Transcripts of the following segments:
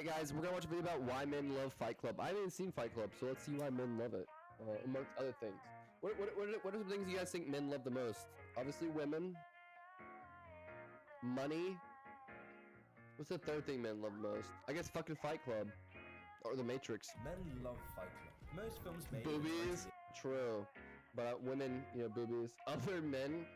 Alright guys, we're gonna watch a video about why men love Fight Club. I haven't even seen Fight Club, so let's see why men love it, amongst other things. What are some things you guys think men love the most? Obviously women. Money. What's the third thing men love most? I guess fucking Fight Club. Or The Matrix. Men love Fight Club. Most films made boobies. True. But women, you know, boobies. Other men.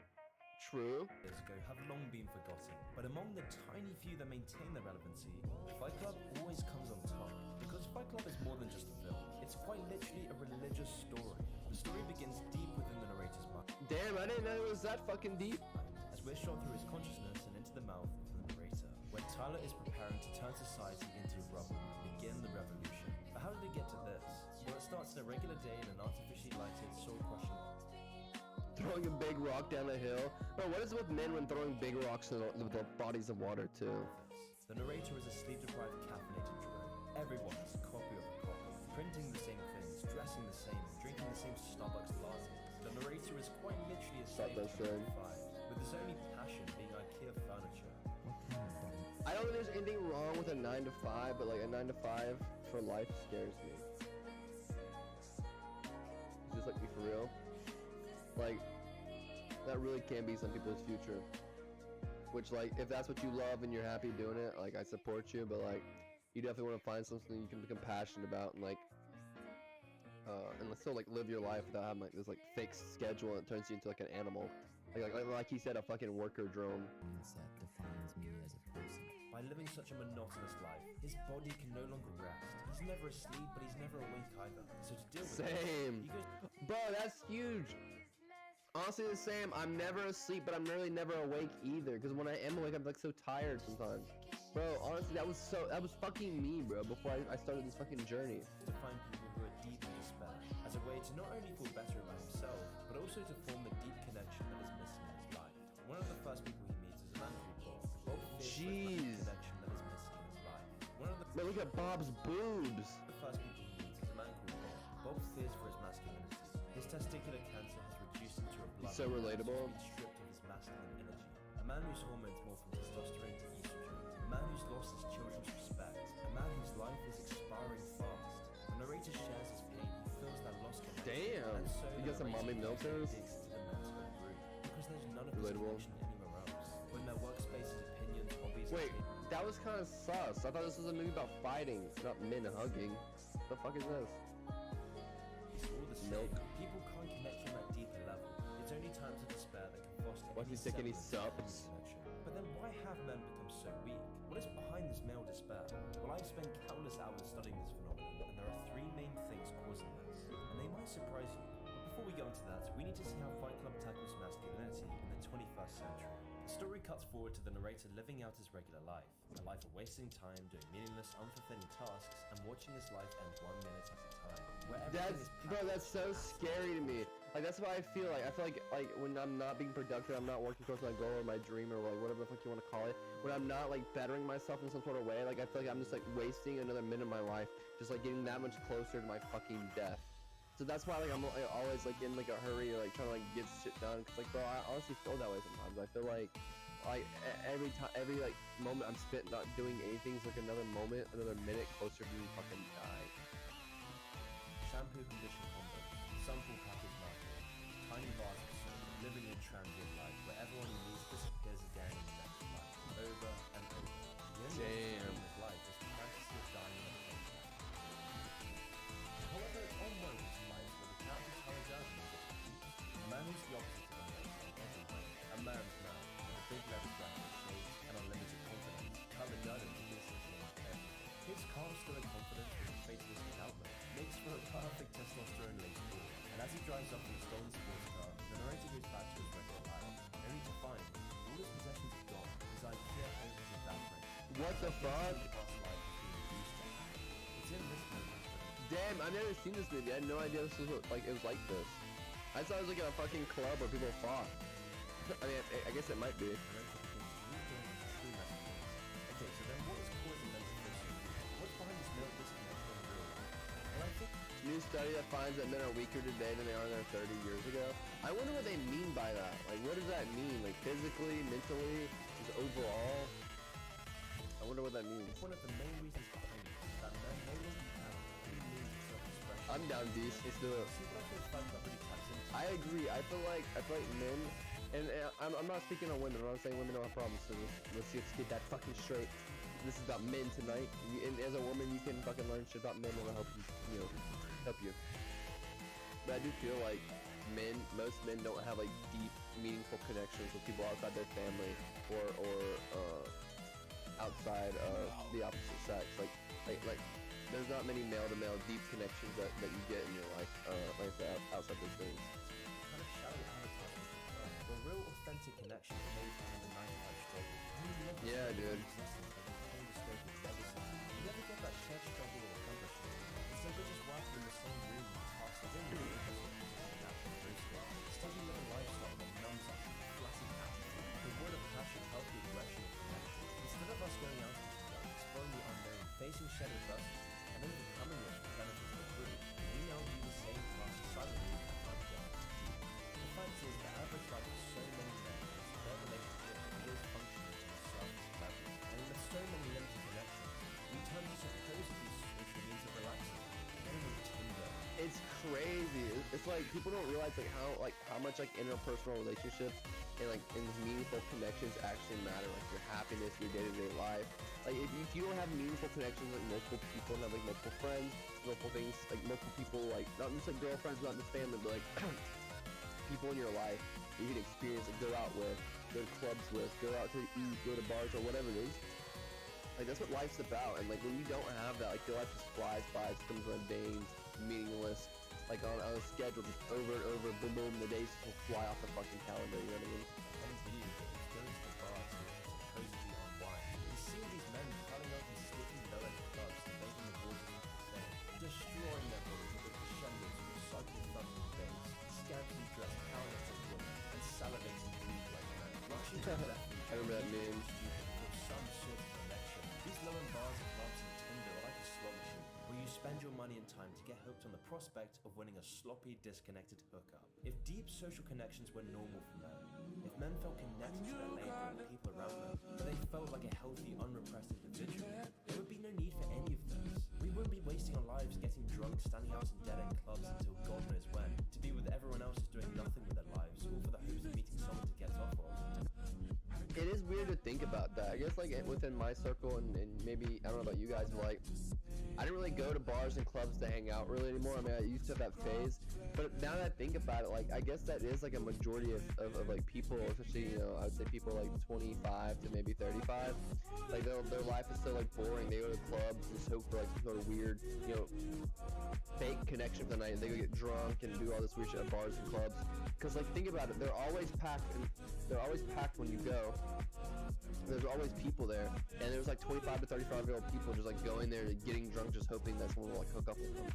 True. Years ago have long been forgotten, but among the tiny few that maintain their relevancy, Fight Club always comes on top. Because Fight Club is more than just a film. It's quite literally a religious story. The story begins deep within the narrator's mind. Damn, I didn't know it was that fucking deep. As we're shot through his consciousness and into the mouth of the narrator, where Tyler is preparing to turn society into rubble and begin the revolution. But how did it get to this? Well, it starts in a regular day in an artificially lighted, soul-crushing throwing a big rock down a hill. Bro, what is it with men when throwing big rocks in the bodies of water too? The narrator is a sleep-deprived, caffeinated drone. Everyone is a copy of a copy, printing the same things, dressing the same, drinking the same Starbucks lattes. The narrator is quite literally a slave to 5, with his only passion being IKEA furniture. I don't think there's anything wrong with a 9 to 5, but like a 9 to 5 for life scares me. Just like me for real. Like, that really can be some people's future. Which, like, if that's what you love and you're happy doing it, like, I support you, but, like, you definitely want to find something you can become passionate about and, like, and still, like, live your life without having, like, this, like, fake schedule that turns you into, like, an animal. Like he said, a fucking worker drone. That defines me as a person. By living such a monotonous life, his body can no longer rest. He's never asleep, but he's never awake either. So to deal with Same. it, Bro, that's huge. Honestly, the same. I'm never asleep, but I'm really never awake either. Because when I am awake, I'm like so tired sometimes. Bro, honestly, that was fucking me, bro. Before I started this fucking journey. To find people who are deep in despair, as a way to not only feel better about himself, but also to form the deep connection that is missing in his life. One of the first people he meets is a man called Bob. Bob feels the deep connection that is missing in his life. One of the Man, look at Bob's boobs. The first people he meets is a man called Bob. Bob fears for his masculinity. His testicular cancer has reduced into a blood. So relatable. He's stripped of his masculine energy. A man whose hormones morph from testosterone to estrogen. A man who's lost his children's respect. A man whose life is expiring fast. The narrator shares his pain. He feels that lost connection. Damn. And so You get some mommy milkers. digs into the mental group because there's none of this connection anywhere else. When their workspaces, opinions, hobbies. Wait, that was kind of sus. I thought this was a movie about fighting, not men hugging. What the fuck is this? Milk. People can't connect on that deeper level. It's only times of despair that can foster Why does he take any semblance subs? of connection. But then why have men become so weak? What is behind this male despair? Well, I've spent countless hours studying this phenomenon, and there are 3 main things causing this. And they might surprise you. But before we go into that, we need to see how Fight Club tackles masculinity in the 21st century. The story cuts forward to the narrator living out his regular life. A life of wasting time, doing meaningless, unfulfilling tasks, and watching his life end 1 minute at a time. Where everything is Bro, that's so scary to me. Like, that's what I feel like. I feel like when I'm not being productive, I'm not working towards my goal or my dream or like whatever the fuck you want to call it. When I'm not like bettering myself in some sort of way, like I feel like I'm just like wasting another minute of my life, just like getting that much closer to my fucking death. So that's why like I'm like, always like in like a hurry or like trying to like get shit done. Cause like bro, I honestly feel that way sometimes. I feel like every time, every like moment I'm spent not doing anything is like another moment, another minute closer to me fucking dying. Shampoo, condition, condoms, sample package market, tiny bars of soap, living in transient life where everyone you meet disappears again in the next life, over and over. The only thing of life is the fantasy of dying in a plane. However, it's almost as life where the characters hurry down in the A man who's the opposite of a man in every way. A man's man, with a big leather jacket, shades, and unlimited confidence. Covered none of the business changed everything. His calm, stoic confidence with a fatalistic outlook makes for a perfect testosterone-laced ball. And as he drives up in a stolen sports car, the narrator goes back to his regular life, only to find all his possessions are gone. His IKEA home has evaporated. What the fuck? It's in this moment. Damn, I've never seen this movie. I had no idea this was like it was like this. I thought it was like a fucking club where people fought. I mean, I guess it might be. Okay, so then what is causing them to feel so weak? What's behind this male disconnect from the real life? Well, I think New study that finds that men are weaker today than they are there 30 years ago. I wonder what they mean by that. Like, what does that mean? Like, physically, mentally, just overall? I wonder what that means. one of the main reasons behind I'm down, D's. Let's do it. See what I feel Fight Club really taps into? I agree. I feel like men, and I'm not speaking on women. I'm not saying women don't have problems. So let's get that fucking straight. This is about men tonight. And as a woman, you can fucking learn shit about men and it'll help you, help you. But I do feel like most men don't have like deep, meaningful connections with people outside their family or outside of the opposite sex. Like there's not many male-to-male deep connections that you get in your life, like that outside those things. Kind of shallow advertising. The real authentic connection is made from the 9-to-5 struggle. Yeah, dude. You never get that shared struggle or accomplishment. Instead, we're just working in the same room with tasks that don't really interest us. Studying living lifestyle that numbs us with flaccid attitude. The word of passion, healthy aggression, and connection. Instead of us going out into the world, exploring the unknown, facing shared adversity, and then becoming it for the benefit of the group, we now do the same task silently and unfortunately. The fact is, the average life of so many men is their relationships always functioning to a surface level, and with so many limited connections, we turn to supposedly social means of relaxing, getting with Tinder. It's crazy. It's like people don't realize how much like interpersonal relationships and meaningful connections actually matter. Like your happiness, your day-to-day life. Like if you don't have meaningful connections, like multiple people, and have like multiple friends, multiple things, like multiple people, like not just like girlfriends, not just family, but like people in your life that you can experience, like go out with, go to clubs with, go out to eat, go to bars or whatever it is. Like that's what life's about. And like when you don't have that, like your life just flies by, it becomes mundane, meaningless. Like on a schedule, just over and over, boom, boom, the days just will fly off the fucking calendar. You know what I mean? Going to the bar to supposedly unwind. You see these men piling up and sticking low at the clubs and making the walls into the thing, destroying their bodies with the crescendos of cycle thumping bass, scantily dressed powerlifting women, and salivating food like men, rushing to their feet. I remember that meme. For some sort of connection. These low-end bars and clubs and Tinder are like a slot machine, where you spend your money and time to get hooked on the prospect of winning a sloppy, disconnected hookup. If deep social connections were normal for men, if men felt connected to their labor and the people around them, if they felt like a healthy, unrepressed individual, there would be no need for any of this. We wouldn't be wasting our lives getting drunk, standing out in dead-end clubs until God knows when, to be with everyone else who's doing nothing with their lives, all for the hopes of meeting someone to get off of. It is weird to think about that. I guess like within my circle and maybe I don't know about you guys, but like I didn't really go to bars and clubs to hang out really anymore. I mean, I used to have that phase, but now that I think about it, like I guess that is like a majority of like people, especially I would say people like 25 to maybe 35. Like their life is so like boring. They go to clubs just hope for like some sort of weird, fake connection for the night. They go get drunk and do all this weird shit at bars and clubs. Cause like think about it, they're always packed when you go. There's always people there, and there's like 25 to 35-year-old people just like going there, getting drunk, just hoping that someone will like hook up with them,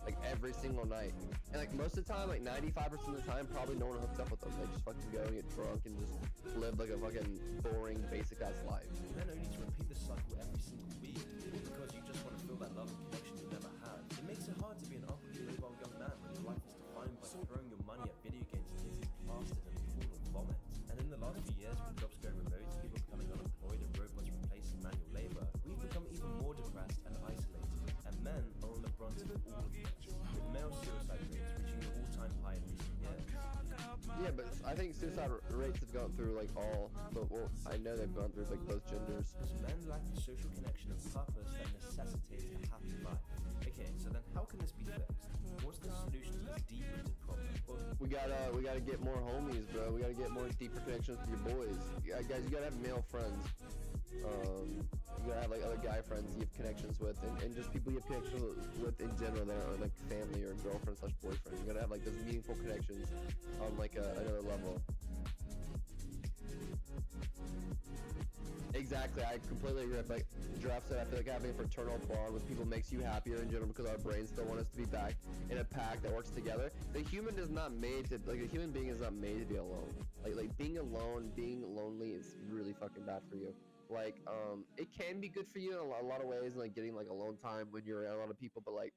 like every single night. And like most of the time, like 95% of the time, probably no one hooks up with them. They just fucking go and get drunk and just live like a fucking boring, basic ass life. You then only to repeat the cycle every single week, because you just want to feel that love and connection you never had. It makes it hard to be an upwardly mobile young man when your life is defined by throwing your money at video games, tasting plastered and full of vomit. And in the last few years, with jobs going remote, people becoming unemployed and robots replacing manual labor, we've become even more depressed and isolated. And men are on the brunt of all of this, with male suicide rates reaching an all-time high in recent years. Yeah, but I think suicide rates have gone through like I know they've gone through like both genders. Because men lack the social connection and purpose that necessitates a happy life. Okay, so then how can this be fixed? What's the solution to this deep-rooted problem? Well, We gotta get more homies, bro. We gotta get more deeper connections with your boys. Guys, you gotta have male friends. You gotta have like other guy friends you have connections with, and just people you have connections with in general that are like family or girlfriend / boyfriend. You gotta have like those meaningful connections on like another level. Exactly, I completely agree. Like Giraffe said, I feel like having a fraternal bond with people makes you happier in general because our brains still want us to be back in a pack that works together. The human is not made to, like a human being is not made to be alone. Like being alone, being lonely is really fucking bad for you. Like, it can be good for you in a lot of ways, like getting like alone time when you're around a lot of people, but like,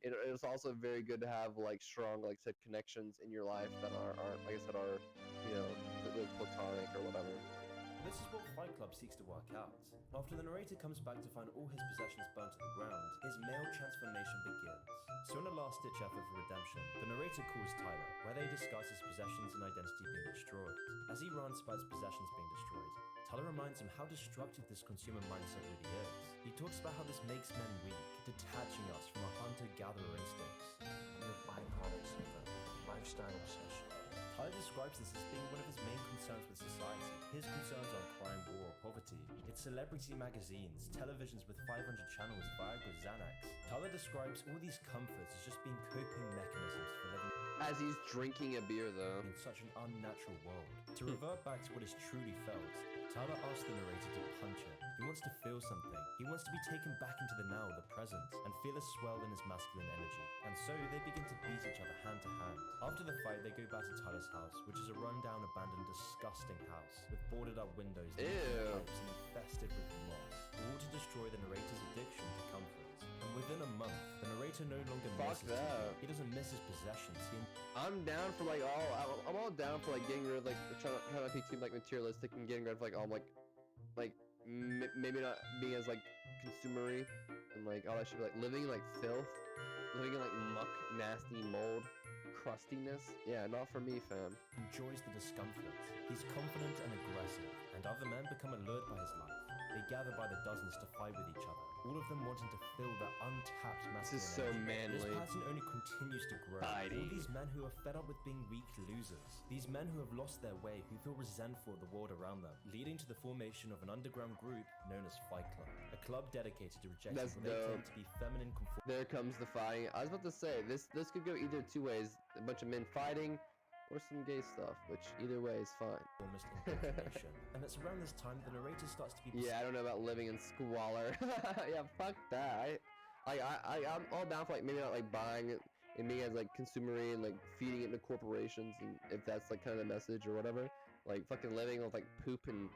it's also very good to have like strong, like said, connections in your life that are like I said, are, like platonic or whatever. this is what Fight Club seeks to work out. After the narrator comes back to find all his possessions burnt to the ground, his male transformation begins. So in a last-ditch effort for redemption, the narrator calls Tyler, where they discuss his possessions and identity being destroyed. As he rants about his possessions being destroyed, Tyler reminds him how destructive this consumer mindset really is. He talks about how this makes men weak, detaching us from our hunter-gatherer instincts. You're byproducts of a lifestyle obsession. Tyler describes this as being one of his main concerns with society. His concerns aren't crime, war, or poverty. It's celebrity magazines, televisions with 500 channels, Viagra, Xanax. Tyler describes all these comforts as just being coping mechanisms for living As he's drinking a beer, though. in such an unnatural world. To revert back to what is truly felt, Tyler asks the narrator to punch him. He wants to feel something. He wants to be taken back into the now, the present, and feel a swell in his masculine energy. And so they begin to beat each other hand to hand. After the fight, they go back to Tyler's house, which is a rundown, abandoned, disgusting house with boarded up windows, Ew. pipes, and infested with moss, all to destroy the narrator's addiction to comfort. And within a month, the narrator no longer Fuck misses that. him. He doesn't miss his possessions. I'm down for like I'm all down for like getting rid of like trying to be too like materialistic and getting rid of like all maybe not being as like consumery and like all that shit, like living in like filth, living in like muck, nasty mold, crustiness. Yeah, not for me, fam. Enjoys the discomfort. He's confident and aggressive, and other men become allured by his life. They gather by the dozens to fight with each other, all of them wanting to fill their untapped masculine This is so energy. This manly. pattern only continues to grow. Fighting. All these men who are fed up with being weak losers. These men who have lost their way, who feel resentful of the world around them, leading to the formation of an underground group known as Fight Club. A club dedicated to rejecting That's what they claim dope. to be feminine conformity. There comes the fighting. I was about to say this could go either two ways: a bunch of men fighting, or some gay stuff. Which either way is fine. Indoctrination. And it's around this time the narrator starts to be Yeah, I don't know about living in squalor. Yeah, fuck that. I'm all down for like maybe not like buying it and being as like consumery and like feeding it to corporations, and if that's like kind of the message or whatever. Like fucking living with like poop and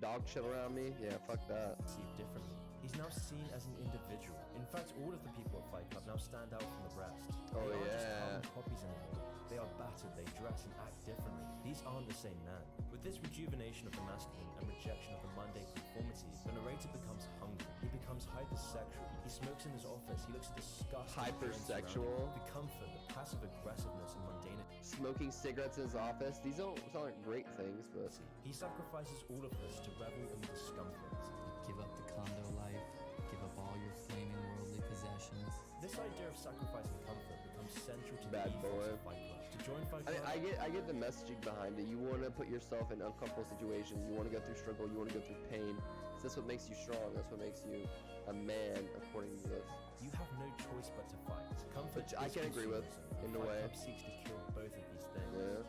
dog shit around me. Yeah, fuck that. perceived differently. He's now seen as an individual. In fact, all of the people at Fight Club now stand out from the rest. Oh, They aren't just yeah. carbon copies anymore. They are battered, they dress and act differently. These aren't the same man. With this rejuvenation of the masculine and rejection of the mundane conformity, the narrator becomes hungry. He becomes hypersexual. He smokes in his office. He looks disgusting. Hypersexual? The comfort, the passive aggressiveness and mundanity. Smoking cigarettes in his office. These don't sound like great things, but He sacrifices all of this to revel in the discomfort. Give up the condo life, give up all your flaming worldly possessions. This idea of sacrificing comfort becomes central to Bad the ethos boy. of Fight Club. To join Fight Club, I get the messaging behind it. You want to put yourself in uncomfortable situations. You want to go through struggle. You want to go through pain. So that's what makes you strong. That's what makes you a man, according to this. you have no choice but to fight. Comfort Which I is can agree with, consumerism. in a Fight way. Club seeks to kill both of these things.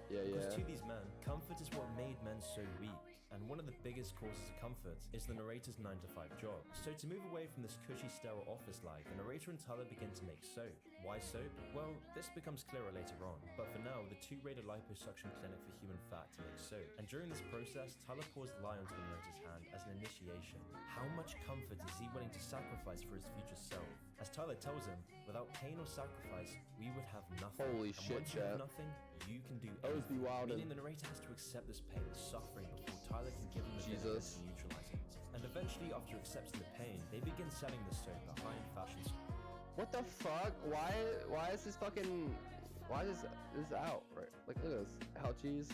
Yeah, Because yeah. to these men, comfort is what made men so weak. And one of the biggest causes of comfort is the narrator's 9-to-5 job. So to move away from this cushy, sterile office life, the narrator and Tyler begin to make soap. Why soap? Well, this becomes clearer later on. But for now, the two raid a liposuction clinic for human fat to make soap. And during this process, Tyler pours lye onto the narrator's hand as an initiation. How much comfort is he willing to sacrifice for his future self? As Tyler tells him, without pain or sacrifice, we would have nothing. Holy And shit, once you have chat. nothing, you can do Those be anything. wildin'. Meaning the narrator has to accept this pain, suffering, before Tyler can give him the Jesus. benefits and neutralize it. And eventually, after accepting the pain, they begin selling the soap at high-end fashion stores. What the fuck? Why is this fucking... Why is this out? Right? Like, look at this. Hell cheese.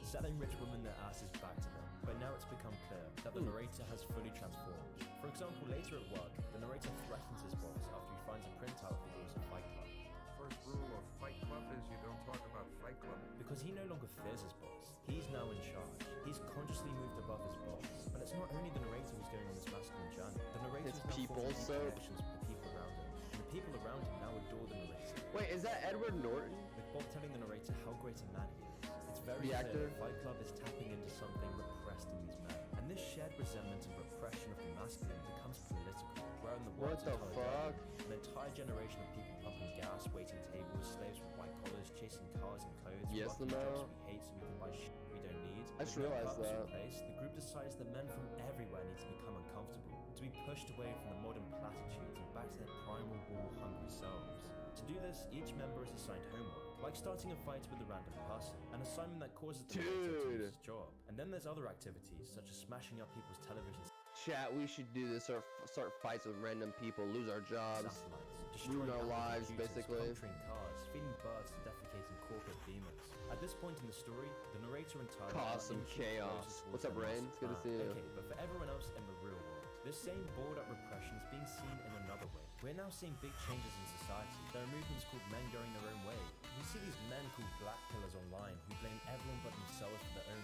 Selling rich women their asses back to them. But now it's become clear that the narrator has fully transformed. For example, later at work, the narrator threatens his boss after he finds a printout of the rules of Fight Club. First rule of Fight Club is you don't talk about Fight Club. Because he no longer fears his boss. He's now in charge. He's consciously moved above his boss. But it's not only the narrator who's going on this masculine journey. The narrator His is now people, forming deep so- connections with the people around him. And the people around him now adore the narrator. Wait, is that Edward Norton? With Bob telling the narrator how great a man he is. It's very The clear actor? that Fight Club is tapping into something repressed in these men. And this shared resentment and repression of the masculine becomes political. Where in the What words the of Tyler fuck? Durden, an entire generation of people pumping gas, waiting tables, slaves with white collars, chasing cars and clothes, Yes, working Lamo. jobs we hate so we can buy shit we don't need. I just With no realized purpose in that. place, the group decides that men from everywhere need to become uncomfortable, to be pushed away from the modern platitudes and back to their primal war-hungry selves. To do this, each member is assigned homework, like starting a fight with a random person, an assignment that causes the narrator to Dude. lose his job. And then there's other activities, such as smashing up people's televisions. chat, we should do this, or start fights with random people, lose our jobs, Satellites, ruin our destroying lives, computers, basically. puncturing cars, feeding birds to defecating corporate demons. At this point in the story, the narrator and Tyler Cause are some inching chaos. closer What's up, towards their Rain? It's master good to plan. see you. Okay, but for everyone else in the real world, this same bored-up repression is being seen in another way. We're now seeing big changes in society. There are movements called men going their own way. We see these men called black pillars online who blame everyone but themselves for their own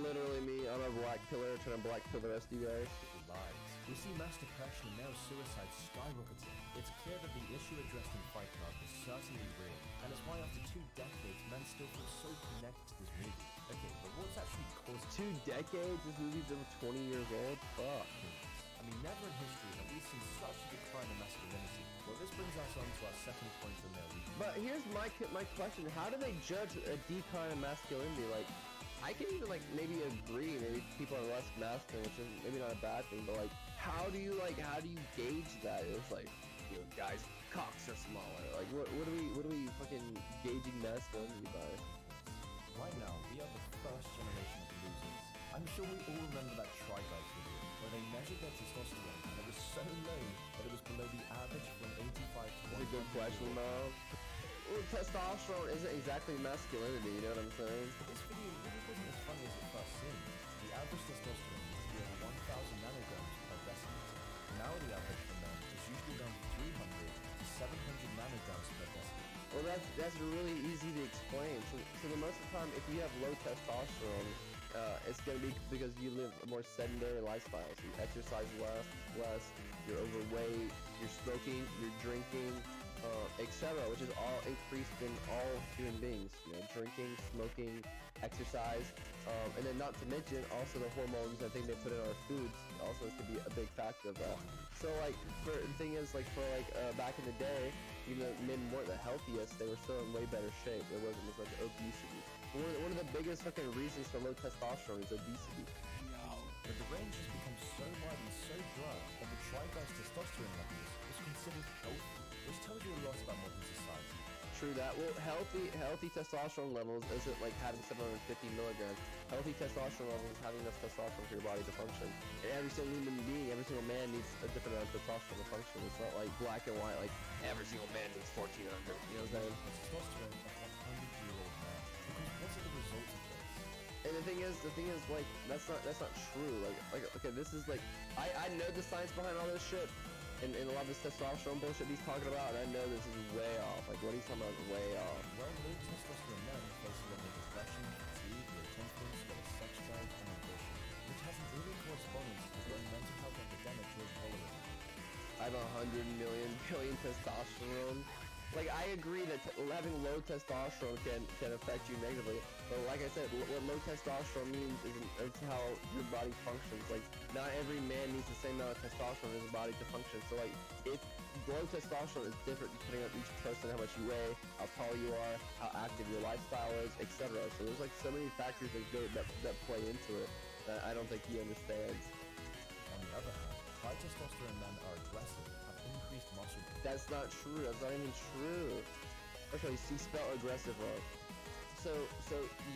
Literally me, I'm a black pillar trying to black pill the rest of you guys. lives. We see mass depression and male suicide skyrocketing. It's clear that the issue addressed in Fight Club is certainly real, and it's why after 2 decades, men still feel so connected to this movie. Okay, but what's actually caused 2 decades? This movie's over 20 years old? Fuck. I mean, never in history have we seen such a decline in masculinity. Well, this brings us on to our second point for male leadership. But here's my question. How do they judge a decline in masculinity? Like, I can even, like, maybe agree. Maybe people are less masculine, which is maybe not a bad thing. But, like, how do you gauge that? It's like, you know, guys, cocks are smaller. Like, what are we fucking gauging masculinity by? Right now, we are the first generation of losers. I'm sure we all remember that Try Guys video, where they measured their testosterone, and it was so low that it was below the average for an 85 to 100. That's a good question, Mom. Well, testosterone isn't exactly masculinity, you know what I'm saying? But this video really wasn't as funny as it first seemed. The average testosterone used to be over 1,000 nanograms per deciliter. Now the average for men is usually around 300 to 700 nanograms per deciliter. Well, that's really easy to explain. So the most of the time, if you have low testosterone, it's gonna be because you live a more sedentary lifestyle. So you exercise less, you're overweight, you're smoking, you're drinking, etc., which is all increased in all human beings. You know, drinking, smoking, exercise, and then not to mention also the hormones I think they put in our foods also could be a big factor of that. So like, the thing is, like, for like back in the day, even though men weren't the healthiest, they were still in way better shape. There wasn't as much obesity. One of the biggest fucking reasons for low testosterone is obesity. But the range has become so wide and so broad that the Try Guys testosterone levels was considered healthy, which tells you a lot about modern society. True that. Well, healthy testosterone levels isn't like having 750 milligrams. Healthy testosterone levels is having enough testosterone for your body to function. And every single human being, every single man needs a different amount of testosterone to function. It's not like black and white, like every single man needs 1,400. You know what I'm saying? The testosterone of 100-year-old men. Because what are the results of this? And the thing is, like, that's not true. Like, okay, this is like, I know the science behind all this shit. And a lot of this testosterone bullshit he's talking about, and I know this is way off. Like, what he's talking about is way off. Well, low testosterone men face along with depression, fatigue, low confidence, low sex drive, and ambition, which has an early correspondence to the growing mental health epidemic we're following. I have 100 million billion testosterone. Like, I agree that having low testosterone can affect you negatively, but like I said, what low testosterone means is how your body functions. Like, not every man needs the same amount of testosterone in his body to function. So, like, if low testosterone is different depending on each person, how much you weigh, how tall you are, how active your lifestyle is, etc. So there's like so many factors that play into it that I don't think he understands. On the other hand, high testosterone men are aggressive, have increased muscle. That's not true. That's not even true. Okay, he spelled aggressive wrong. So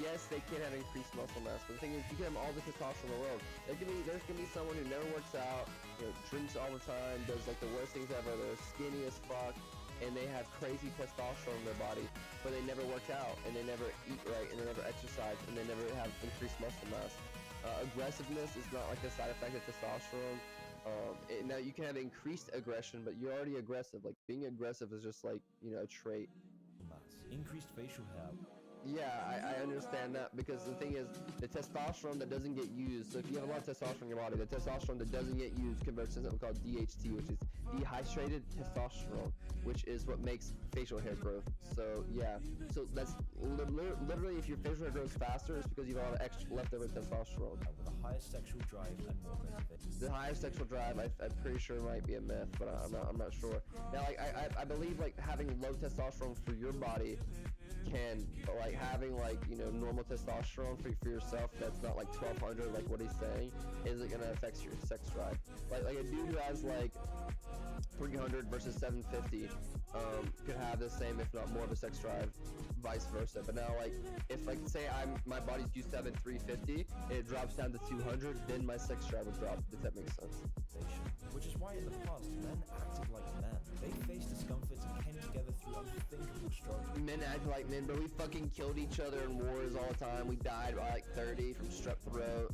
yes, they can have increased muscle mass, but the thing is, you can have all the testosterone in the world. There's gonna be someone who never works out, you know, drinks all the time, does like the worst things ever. They're skinny as fuck, and they have crazy testosterone in their body, but they never work out, and they never eat right, and they never exercise, and they never have increased muscle mass. Aggressiveness is not like a side effect of testosterone. Now you can have increased aggression, but you're already aggressive. Like, being aggressive is just like, you know, a trait. Mass, increased facial hair. Yeah, I understand that, because the thing is, the testosterone that doesn't get used, so if you have a lot of testosterone in your body, the testosterone that doesn't get used converts to something called DHT, which is dehydrated testosterone, which is what makes facial hair growth. So yeah, so that's literally, if your facial hair grows faster, it's because you have a lot of extra leftover testosterone. With a higher sexual drive and more motivation. The higher sexual drive, I'm pretty sure might be a myth, but I'm not sure. Now, like, I believe, like, having low testosterone for your body can, like, having, like, you know, normal testosterone for yourself that's not like 1,200, like what he's saying, isn't gonna affect your sex drive. Like a dude who has like 300 300 versus 750 could have the same, if not more, of a sex drive, vice versa. But now, like, if like say my body's used to having 350, and it drops down to 200, then my sex drive would drop. If that makes sense. Which is why in the past men acted like men. They faced discomforts and came together through unthinkable struggles. Men act like men, but we fucking killed each other in wars all the time. We died by like 30 from strep throat.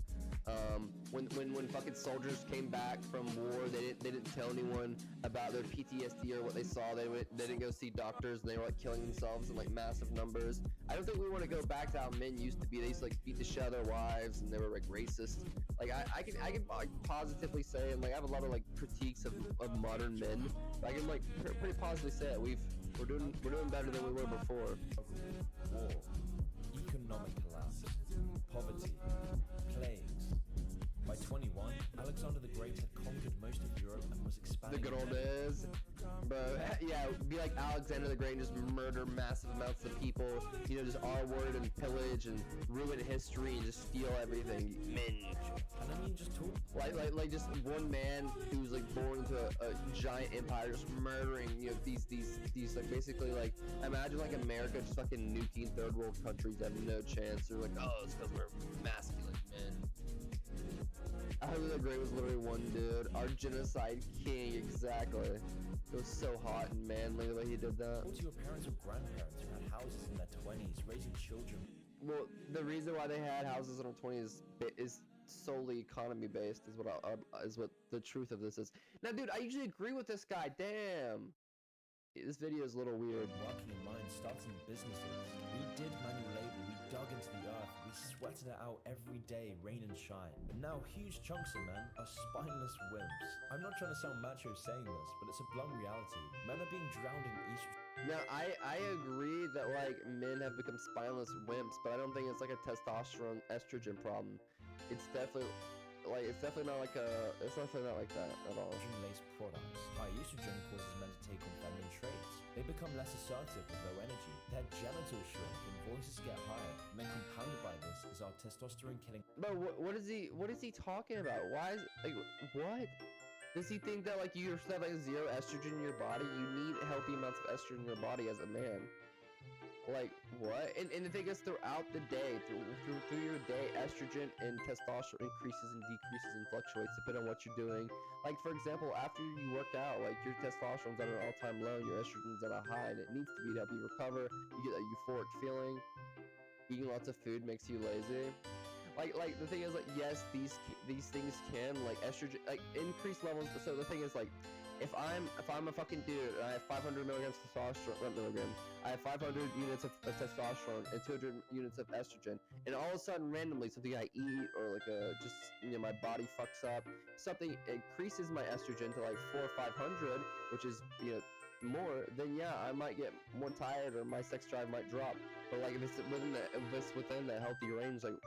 When fucking soldiers came back from war, they didn't tell anyone about their PTSD or what they saw. They didn't go see doctors, and they were like killing themselves in like massive numbers. I don't think we want to go back to how men used to be. They used to like beat the shit out of their wives, and they were like racist. Like I can like positively say, and like I have a lot of like critiques of modern men. But I can like pretty positively say it. We're doing better than we were before. War, economic collapse, poverty, plagues. By 21, Alexander the Great had conquered most of Europe and was The expanding. good old days. But yeah, be like Alexander the Great and just murder massive amounts of people, you know, just R-word and pillage and ruin history and just steal everything. Men. And I mean, just talk. Like just one man who's like born into a giant empire just murdering, you know, these like basically like imagine like America just fucking nuking third world countries that have no chance. They're like, oh, it's because we're masculine men. Alexander the Great was literally one dude, our genocide king, exactly. It was so hot and manly the way he did that. Talk to your parents or grandparents who had houses in their 20s, raising children. Well, the reason why they had houses in their 20s is solely economy based, is what the truth of this is. Now, dude, I usually agree with this guy. Damn, this video is a little weird. Working in mines, starting businesses. We did manual labor, we dug into the earth, we sweated it out every day, rain and shine. But now huge chunks of men are spineless wimps. I'm not trying to sound macho saying this, but it's a blunt reality. Men are being drowned in estrogen. Now, I agree that like men have become spineless wimps, but I don't think it's like a testosterone estrogen problem. It's definitely not like it's definitely not like that at all. Estrogen-laced products. High estrogen causes men to take on feminine traits. They become less assertive with low energy. Their genitals shrink and voices get higher. And then compounded by this is our testosterone killing. But what is he talking about? Why is like what? Does he think that like you have like zero estrogen in your body? You need healthy amounts of estrogen in your body as a man. Like what? And the thing is, throughout the day, through your day, estrogen and testosterone increases and decreases and fluctuates depending on what you're doing. Like for example, after you work out, like your testosterone's at an all-time low and your estrogen's at a high, and it needs to be to help you recover. You get that euphoric feeling. Eating lots of food makes you lazy. Like the thing is, like, yes, these things can like estrogen like increase levels. So the thing is, like, if I'm a fucking dude and I have 500 milligrams of testosterone, not milligrams, I have 500 units of testosterone and 200 units of estrogen, and all of a sudden randomly something I eat or like just, you know, my body fucks up, something increases my estrogen to like 400 or 500, which is, you know, more, then yeah, I might get more tired or my sex drive might drop. But like if it's within that healthy range, like,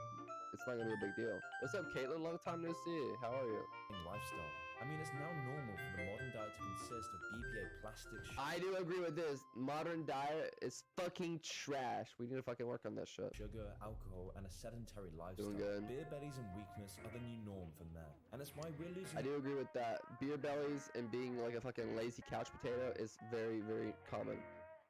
it's not gonna be a big deal. What's up, Caitlin? Long time no see. How are you? lifestyle. I mean, it's now normal for the modern diet to consist of BPA plastic I do agree with this. Modern diet is fucking trash. We need to fucking work on that shit. sugar, alcohol, and a sedentary lifestyle. Doing good. Beer bellies and weakness are the new norm for men, and it's why we're losing. I do agree with that. Beer bellies and being like a fucking lazy couch potato is very, very common.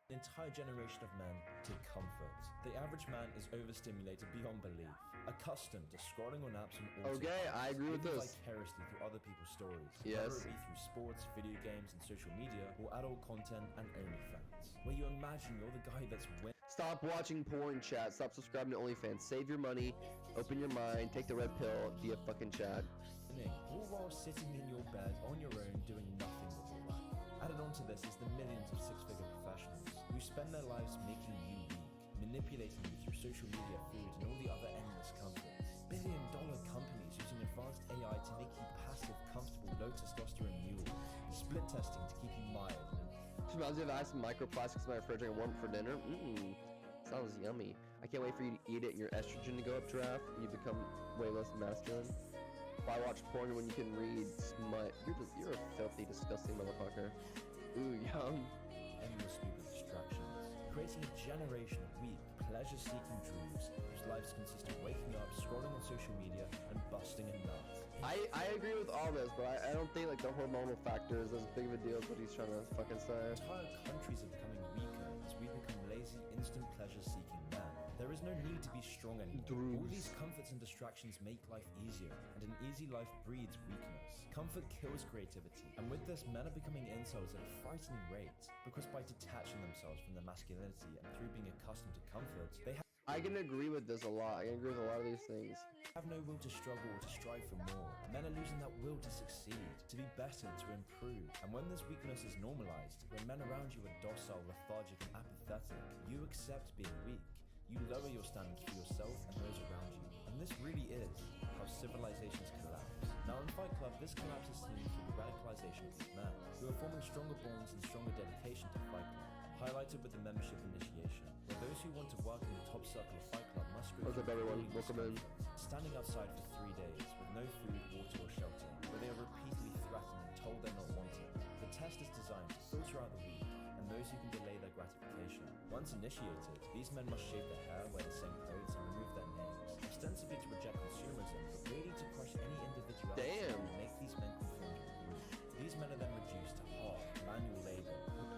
An entire generation of men to comfort. The average man is overstimulated beyond belief, accustomed to scrolling on apps and Okay, I agree with living this. vicariously through other people's stories. Yes. Whether it be through sports, video games, and social media, or adult content and OnlyFans, where you imagine you're the guy that's winning. Stop watching porn, chat. Stop subscribing to OnlyFans. Save your money. Open your mind. Take the red pill. Be a fucking Chad. All while sitting in your bed on your own doing nothing with your life. Added on to this is the millions of six-figure professionals who spend their lives making you weak, manipulating you through social media, food, and all the other endless comforts. Billion-dollar companies using advanced AI to make you passive, comfortable, low testosterone mule, split testing to keep you mild. Just reminds me of I have some microplastics in my fridge and I want for dinner. Sounds yummy. I can't wait for you to eat it and your estrogen to go up draft and you become way less masculine. Why watch porn when you can read smut? You're a filthy, disgusting motherfucker. Ooh, yum. Endless stupid distractions, creating a generation of weak, pleasure-seeking dreams whose lives consist of waking up, scrolling on social media, and busting a nut. I agree with all this, but I don't think like the hormonal factor is as big of a deal as what he's trying to fucking say. Entire countries are becoming weaker as we become lazy, instant pleasure-seeking men. There is no need to be strong anymore. All these comforts and distractions make life easier, and an easy life breeds weakness. Comfort kills creativity, and with this, men are becoming incels at a frightening rate, because by detaching themselves from their masculinity and through being accustomed to comfort, they I can agree with this a lot. I can agree with a lot of these things. have no will to struggle or to strive for more. Men are losing that will to succeed, to be better, to improve. And when this weakness is normalized, when men around you are docile, lethargic, and apathetic, you accept being weak. You lower your standards for yourself and those around you. And this really is how civilizations collapse. Now in Fight Club, this collapse is seen through the radicalization of these men, who are forming stronger bonds and stronger dedication to Fight Club, highlighted with the membership initiation, where those who want to work in the top circle of Fight Club must go What's up, through everyone? grueling Welcome in. discomfort, standing outside for 3 days with no food, water, or shelter, where they are repeatedly threatened and told they're not wanted. The test is designed to filter out the weak and those who can delay their gratification. Once initiated, these men must shave their hair, wear the same clothes, and remove their names, ostensibly to reject consumerism, but really to crush any individuality Damn. and make these men conform to the group. These men are then reduced to hard, manual labor.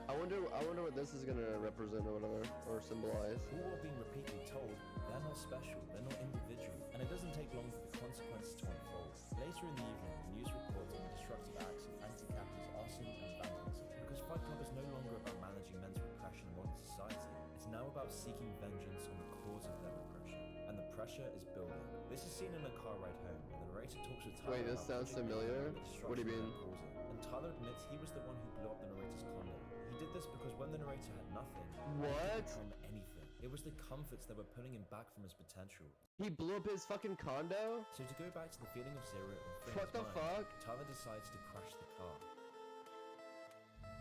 I wonder what this is gonna represent or whatever, or symbolize. Who are being repeatedly told they're not special, they're not individual, and it doesn't take long for the consequences to unfold. Later in the evening, the news reports on the destructive acts of anti-capitalist arson and vandalism. Because Fight Club is no longer about managing men's repression in modern society, it's now about seeking vengeance on the cause of their repression. And the pressure is building. This is seen in a car ride home, and the narrator talks with Tyler. Wait, this about sounds project familiar. and the What do you destruction mean? they're causing. And Tyler admits he was the one who blew up the narrator's condo. He did this because when the narrator had nothing, he What? could become anything. It was the comforts that were pulling him back from his potential. He blew up his fucking condo? So to go back to the feeling of zero and free What his the mind, fuck? Tyler decides to crash the car.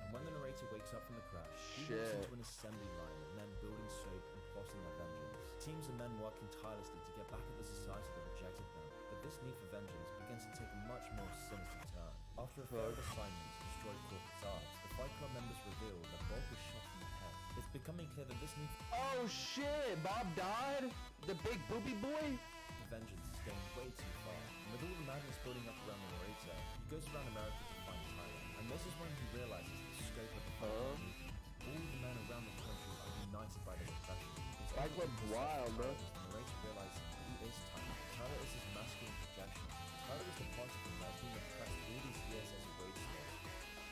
And when the narrator wakes up from the crash, he walks Shit. into an assembly line of men building soap and plotting their vengeance. Teams of men working tirelessly to get back at the society that rejected them. But this need for vengeance begins to take a much more sinister turn. After a failed assignment to destroy corporate art, the Fight Club members reveal that Bob was shot in the head. It's becoming clear that this need Oh shit! Bob died? The big booby boy? for vengeance is going way too far. And with all the madness building up around the narrator, he goes around America to find Tyler. And this is when he realizes the scope of the movement. All the men around the country are united by the repression. It's Fight only Club's when he wild, sees bro. Tyler, the narrator realizes who is Tyler. Tyler is his masculine projection. Tyler is the part of him that has been repressed all these years as a wage slave.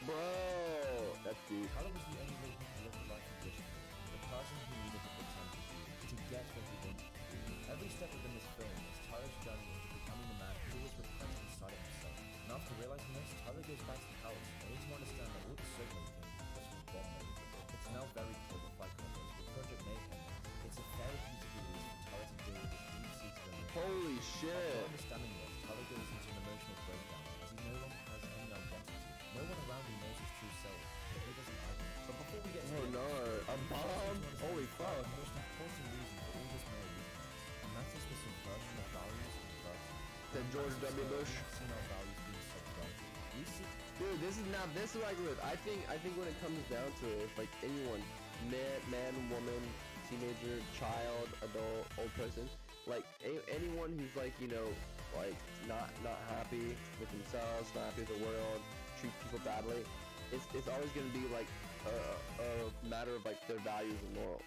Bro! That's deep. Tyler was the only way he could live the life he wished for, the person he needed to pretend to be, to get where he wanted to be. Every step within this film is Tyler's journey into becoming the man who was repressed inside of himself. And after realizing this, Tyler goes back to the house, only to understand that all the soap making was from Bob made. It's now very clear what Fight Club is, with Project Mayhem. It's a therapeutic release for Tyler to deal with his deep-seated emotions. Holy After shit! understanding this, Tyler goes into an emotional breakdown as he no longer has any identity. No one around him knows his true self, but he doesn't like it. But before we get to Oh the no, a bomb? Holy fuck. the most important reason for all this male weakness, and that is the subversion of values and virtue. Said George W. Bush. We've seen our values being subverted. We see Dude, this is what I agree with. I think when it comes down to it, it's like anyone, man, woman, teenager, child, adult, old person, like anyone who's like, you know, like not happy with themselves, not happy with the world, treat people badly, it's always gonna be like a matter of like their values and morals.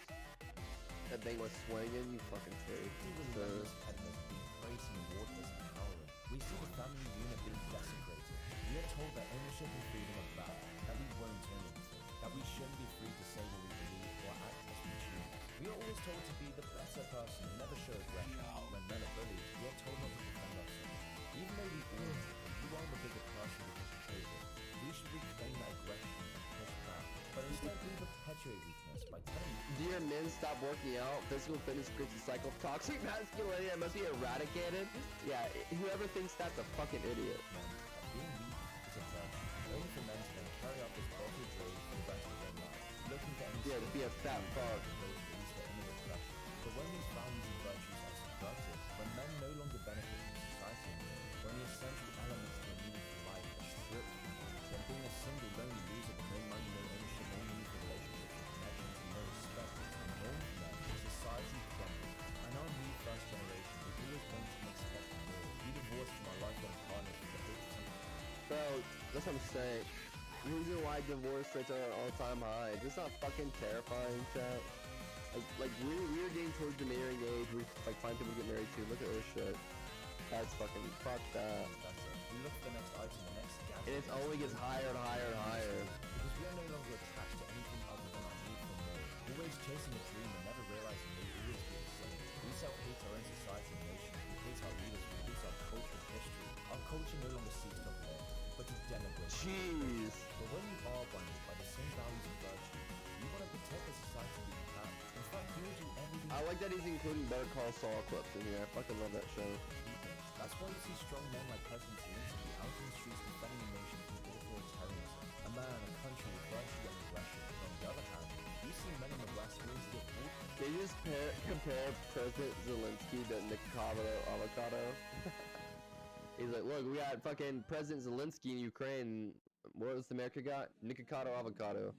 That thing was swinging, you fucking freak. remember this impediment being praised and awarded as empowering. We see the family unit being desecrated. We are told that ownership and freedom are bad, that we won't own anything, that we shouldn't be free to say what we believe or act as we choose. We are always told to be the better person and never show aggression. When men are bullied, we are told not to defend ourselves. Even though we all know that you are the bigger person because you chose it, we should reclaim that aggression and push back. But instead we perpetuate weakness by telling you Dear men, stop working out. Physical fitness creates a cycle of toxic masculinity that must be eradicated. Yeah, whoever thinks that's a fucking idiot. men that being weak is a virtue, only for men to then carry out this bodily drove for the rest of their lives, looking for any Yeah, to be a fat fuck. to release their inner repression. But when these values and virtues are subverted, when men no longer benefit from society anymore, when the essential elements of a meaningful life are stripped from them, then being a single lonely loser with no money, no ownership, no meaningful relationships or connections, and no respect and norm for them, society crumbles. And our new first generation is always wanting and expecting more. We divorced from our lifelong partners That's what I'm saying. The reason why divorce rates are at an all-time high. Is this not fucking terrifying, chat? Like we're getting towards the marrying age. We like find people to get married to. Look at this shit. That's fucking fuck that. That's it. We look for the next item, the next gadget. And it only gets higher and higher and higher. Because we are no longer attached to anything other than our need for more. Always chasing a dream and never realizing they will always be the same. We self-hate our own society and nation. We hate our leaders. We hate our culture and history. Our culture no longer seeks to uplift, but to denigrate. Jeez. But when you are bonded by the same values and virtues, you want to protect the society that you have. In fact, you will do everything. I like that he's including Better Call Saul clips in here. I fucking love that show. That's why you see strong men like President Zelensky out in the streets defending a nation from authoritarianism. A man, a country with virtue and aggression. On the other hand, you see men in the West willing to get war. They just compare President Zelensky to Nikocado Avocado. He's like, look, we got fucking President Zelensky in Ukraine. What does America got? Nikocado Avocado.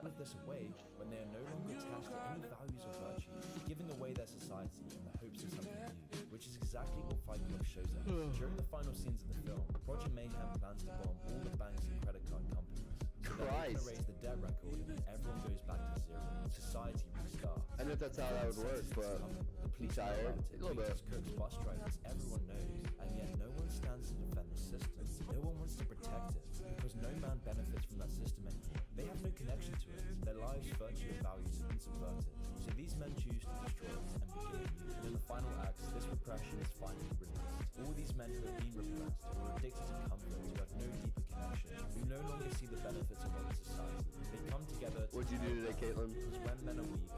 With this away, when they are no longer attached to any values or virtues, giving away their society in the hopes of something new, which is exactly what Fight Club shows us. During the final scenes of the film, Project Mayhem plans to bomb all the banks and credit card companies. So that they can erase the debt record and everyone goes back to zero. Society restarts. I don't know if that's how that would work, but the police tired? know about it, A little bit. waiters, cooks, bus drivers, everyone knows, and yet no one stands to defend the system. No one wants to protect it, because no man benefits from that system anymore. They have no connection to it. Their lives, virtue, and values have been subverted. So these men choose to destroy it and begin anew. And in the final acts, this repression is finally released. All these men who have been repressed, who are addicted to comfort, who have no deeper connection, who no longer see the benefits of modern society, they come together to What'd you do today, Caitlin? because when men are weak,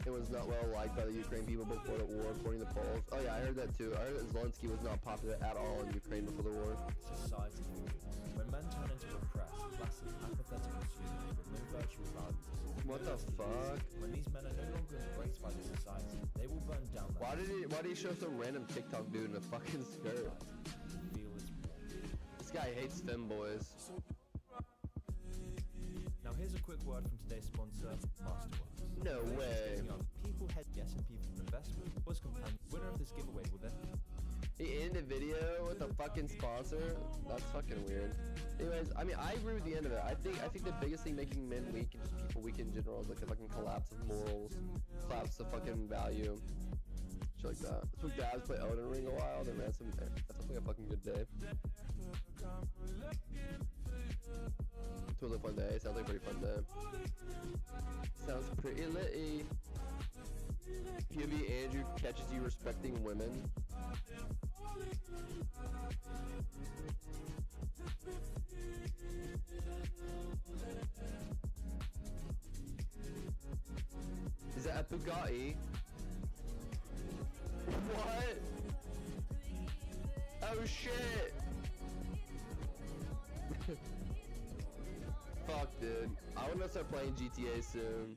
It was not well liked by the Ukraine people before the war, according to polls. Oh yeah, I heard that too. I heard that Zelensky was not popular at all in Ukraine before the war. society falls. When men turn into repressed, passive, apathetic consumers with no virtue or values. What the fuck? When these men are no longer embraced by the society, they will burn down that Why did he show some random TikTok dude in a fucking skirt? society and feel its warmth. This guy hates femboys. Now here's a quick word from today's sponsor, Masterworks. No way. People head the S&P for investment was companion. Winner of this giveaway will then He ended the video with a fucking sponsor. That's fucking weird. Anyways, I mean, I agree with the end of it. I think the biggest thing making men weak and just people weak in general is like a fucking collapse of morals, collapse of fucking value, shit like that. That's what guys play Elden Ring a while. Then man, that sounds like a fucking good day. It was a fun day. Sounds like a pretty fun day. Sounds pretty litty. POV Andrew catches you respecting women. Is that a Bugatti? What? Oh shit! Fuck, dude. I wanna start playing GTA soon.